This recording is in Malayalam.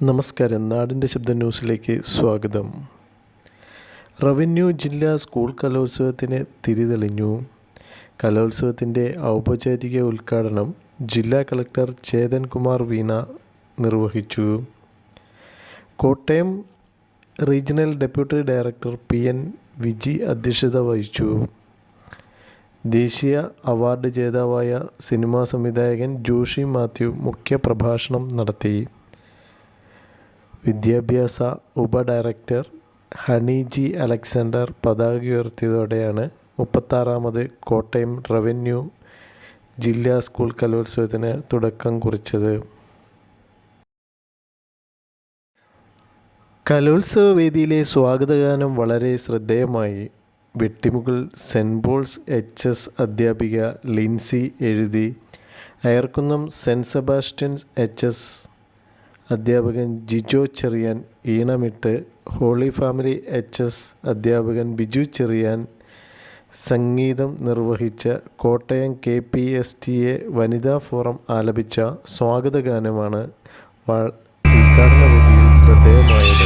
നമസ്കാരം. നാടിൻ്റെ ശബ്ദ ന്യൂസിലേക്ക് സ്വാഗതം. റവന്യൂ ജില്ലാ സ്കൂൾ കലോത്സവത്തിന് തിരിതെളിഞ്ഞു. കലോത്സവത്തിൻ്റെ ഔപചാരിക ഉദ്ഘാടനം ജില്ലാ കളക്ടർ ചേതൻ കുമാർ വീണ നിർവഹിച്ചു. Kottayam regional deputy director PN Viji അധ്യക്ഷത വഹിച്ചു. ദേശീയ അവാർഡ് ജേതാവായ സിനിമാ സംവിധായകൻ ജോഷി മാത്യു മുഖ്യപ്രഭാഷണം നടത്തി. വിദ്യാഭ്യാസ ഉപഡയറക്ടർ ഹണി ജി അലക്സാണ്ടർ പതാക ഉയർത്തിയതോടെയാണ് 36ാമത് കോട്ടയം റവന്യൂ ജില്ലാ സ്കൂൾ കലോത്സവത്തിന് തുടക്കം കുറിച്ചത്. കലോത്സവ വേദിയിലെ സ്വാഗതഗാനം വളരെ ശ്രദ്ധേയമായി. വെട്ടിമുകൾ സെൻറ്റ് പോൾസ് HS അധ്യാപിക ലിൻസി എഴുതി. അയർക്കുന്നം സെൻറ്റ് സെബാസ്റ്റ്യൻ HS അധ്യാപകൻ ജിജോ ചെറിയാൻ ഈണമിട്ട്. ഹോളി ഫാമിലി HS അധ്യാപകൻ ബിജു ചെറിയാൻ സംഗീതം നിർവഹിച്ച കോട്ടയം KPSTA വനിതാ ഫോറം ആലപിച്ച സ്വാഗതഗാനമാണ് ഉദ്ഘാടന വേദിയിൽ ശ്രദ്ധേയമായത്.